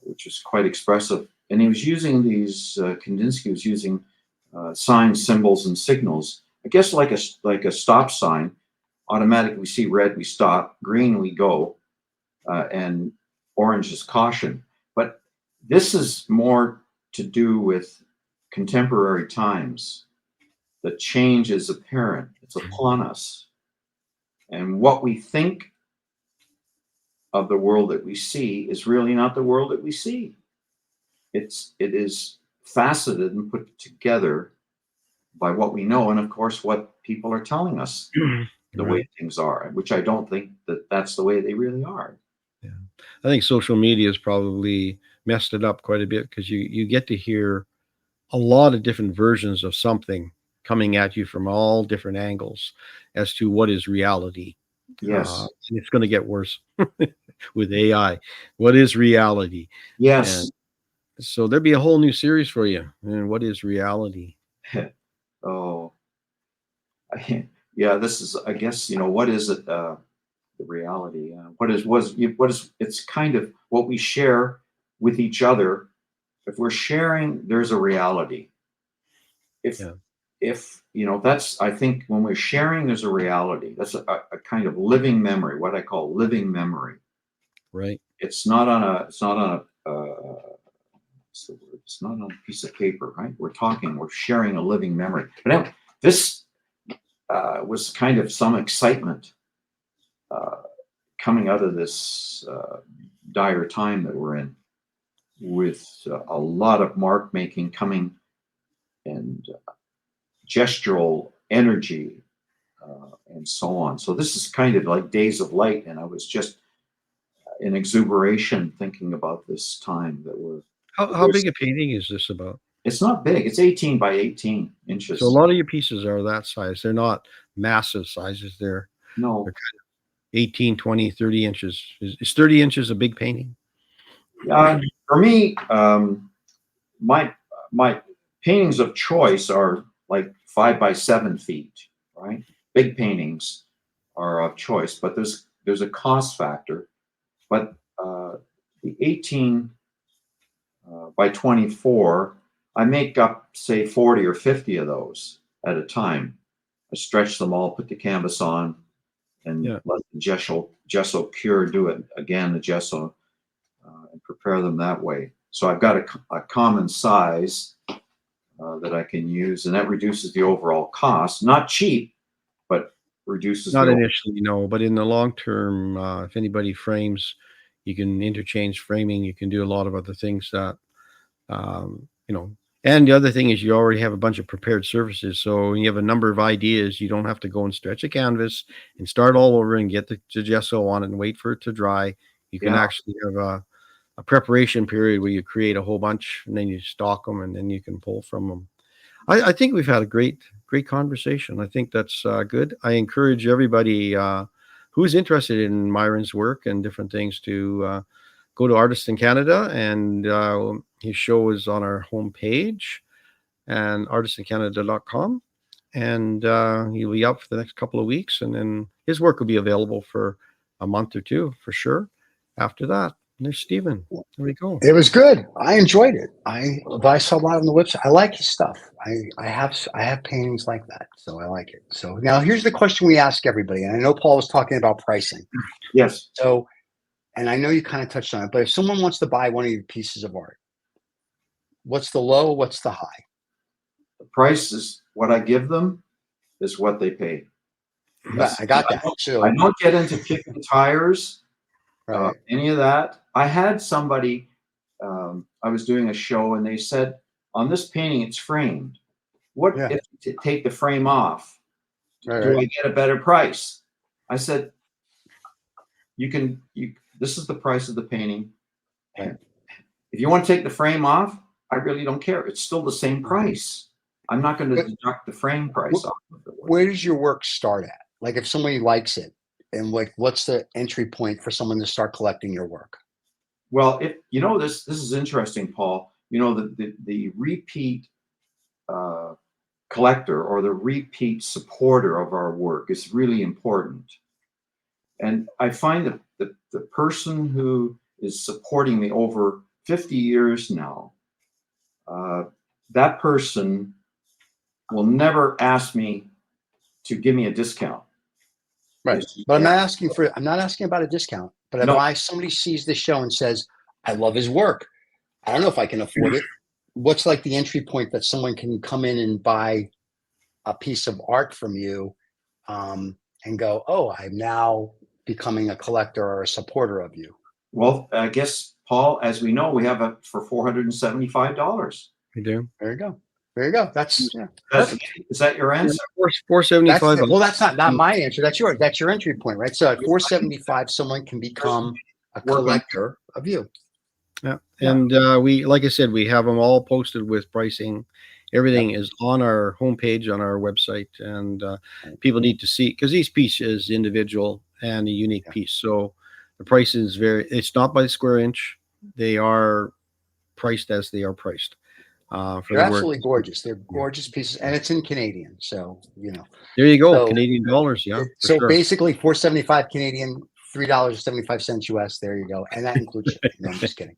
which was quite expressive. And he was using these, Kandinsky was using signs, symbols, and signals. I guess like a stop sign. Automatically we see red, we stop, green, we go, and orange is caution. But this is more to do with contemporary times. The change is apparent. It's upon us. And what we think of the world that we see is really not the world that we see. It is faceted and put together by what we know, and of course what people are telling us the way things are, which I don't think that's the way they really are. Yeah, I think social media has probably messed it up quite a bit, because you get to hear a lot of different versions of something coming at you from all different angles as to what is reality. Yes, and it's going to get worse with AI. What is reality? Yes. And so there'd be a whole new series for you. And what is reality? Oh, yeah. This is, I guess, what is it? The reality. What is? It's kind of what we share with each other. If we're sharing, there's a reality. If that's, I think when we're sharing, there's a reality. That's a kind of living memory, what I call living memory. Right. It's not on a what's the word? It's not on a piece of paper, right? We're sharing a living memory. But anyway, this was kind of some excitement coming out of this dire time that we're in. with a lot of mark making coming and gestural energy and so on. So this is kind of like days of light, and I was just in exuberation thinking about this time that we're. How big a painting is this about? It's not big. It's 18 by 18 inches. So a lot of your pieces are that size. They're not massive sizes. They're kind of 18, 20, 30 inches. Is 30 inches a big painting? For me, my paintings of choice are like 5 by 7 feet, right? Big paintings are of choice, but there's a cost factor. But the 18 by 24, I make up, say, 40 or 50 of those at a time. I stretch them all, put the canvas on, and let the gesso cure, do it again, the gesso, and prepare them that way. So I've got a common size that I can use, and that reduces the overall cost. Not cheap, but reduces. Not initially, no, but in the long term, if anybody frames, you can interchange framing. You can do a lot of other things that, you know. And the other thing is you already have a bunch of prepared surfaces. So when you have a number of ideas, you don't have to go and stretch a canvas and start all over and get the gesso on it and wait for it to dry. You can actually have a preparation period where you create a whole bunch and then you stock them and then you can pull from them. I think we've had a great conversation. I think that's good. I encourage everybody who's interested in Myron's work and different things to go to Artists in Canada, and his show is on our homepage and artistincanada.com, and he'll be up for the next couple of weeks, and then his work will be available for a month or two for sure after that. And there's Stephen. There we go. It was good. I enjoyed it. I saw a lot on the website. I like his stuff. I have paintings like that, so I like it. So now here's the question we ask everybody, and I know Paul was talking about pricing. Yes. So, and I know you kind of touched on it, but if someone wants to buy one of your pieces of art, what's the low? What's the high? The price is what I give them, is what they pay. I got that. So I don't get into kicking tires. right. Any of that. I had somebody, I was doing a show, and they said, on this painting, it's framed. What if you take the frame off? Do I get a better price? I said, this is the price of the painting. And if you want to take the frame off, I really don't care. It's still the same price. I'm not going to deduct the frame price off of it. Where does your work start at? Like if somebody likes it, and like, what's the entry point for someone to start collecting your work? Well, this is interesting, Paul. The repeat collector or the repeat supporter of our work is really important. And I find that the person who is supporting me over 50 years now, that person will never ask me to give me a discount. Right. But I'm not asking about a discount. But if somebody sees this show and says, I love his work, I don't know if I can afford it. What's like the entry point that someone can come in and buy a piece of art from you and go, oh, I'm now becoming a collector or a supporter of you? Well, I guess, Paul, as we know, we have it for $475. We do. There you go. There you go. That's is that your answer? $475. Well, that's not my answer. That's your entry point, right? So at $475, someone can become a collector of you. Yeah. And we, like I said, we have them all posted with pricing. Everything is on our homepage, on our website, and people need to see, because each piece is individual and a unique piece. So the price is it's not by the square inch. They are priced as they are priced. They're absolutely gorgeous. They're gorgeous pieces, and it's in Canadian. So, there you go. So, Canadian dollars. Yeah. So basically $475 Canadian, $3.75 US. There you go. And that includes shipping. No, I'm just kidding.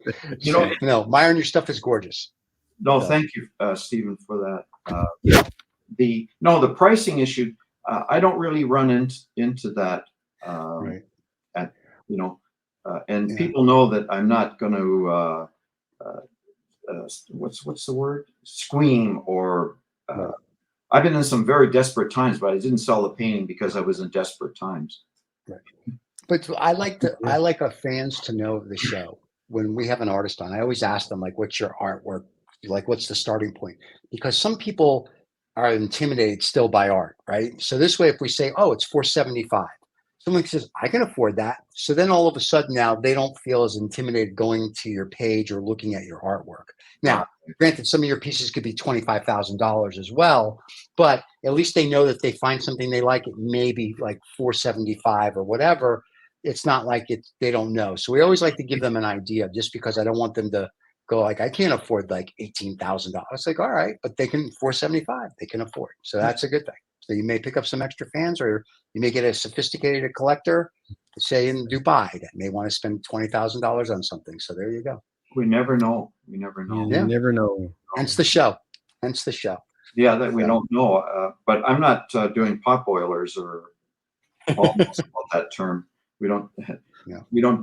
Myron, your stuff is gorgeous. No, thank you, Stephen, for that. The pricing issue, I don't really run into that. Right. And people know that I'm not going to, what's the word? Scream or, I've been in some very desperate times, but I didn't sell the painting because I was in desperate times. Right. But I like our fans to know the show. when we have an artist on, I always ask them, like, what's your artwork? Like, what's the starting point? Because some people are intimidated still by art, right? So this way, if we say, oh, it's $475, someone says, I can afford that. So then all of a sudden now they don't feel as intimidated going to your page or looking at your artwork. Now, granted, some of your pieces could be $25,000 as well, but at least they know that if they find something they like, it may be like $475 or whatever. It's not like they don't know. So we always like to give them an idea, just because I don't want them to go like, I can't afford like $18,000. It's like, all right, but they can $475, they can afford. So that's a good thing. So you may pick up some extra fans, or you may get a sophisticated collector, say in Dubai, that may want to spend $20,000 on something. So there you go. We never know. We never know. You never know. Hence the show. Hence the show. Yeah, that we don't know. But I'm not doing pot boilers or almost about that term. We don't.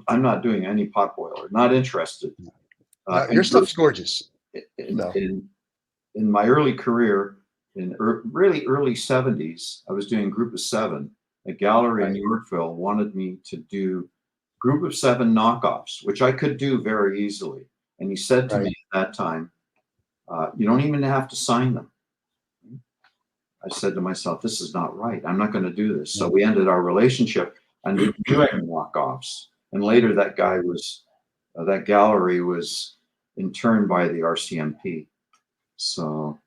I'm not doing any pot boiler. Not interested. No, your stuff's gorgeous. In my early career, in really early 70s, I was doing Group of Seven. A gallery in Yorkville wanted me to do Group of Seven knockoffs, which I could do very easily. And he said to me at that time, you don't even have to sign them. I said to myself, this is not right. I'm not going to do this. So we ended our relationship and we were doing knockoffs. And later that guy was, that gallery was interned by the RCMP. So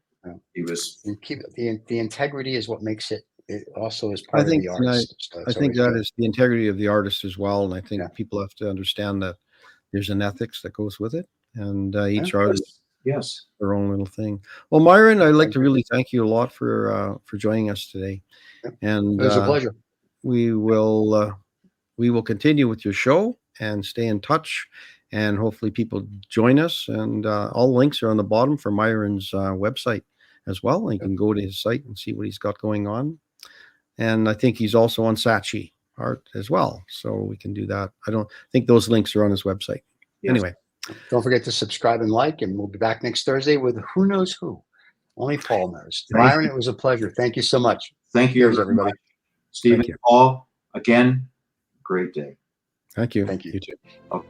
he was. And keep the integrity is what makes it. It also is part of the artist. I think that is the integrity of the artist as well. And I think people have to understand that there's an ethics that goes with it. And each artist their own little thing. Well, Myron, I'd like to really thank you a lot for joining us today. And it was a pleasure. We will continue with your show and stay in touch, and hopefully people join us. And all links are on the bottom for Myron's website as well. And you can go to his site and see what he's got going on. And I think he's also on Saatchi Art as well, so we can do that. I don't think those links are on his website. Anyway, don't forget to subscribe and like, and we'll be back next Thursday with who knows who. Only Paul knows. Myron, it was a pleasure. Thank you so much. Thank you, everybody. Stephen, Paul, again, great day. Thank you. Thank you. You too. Okay.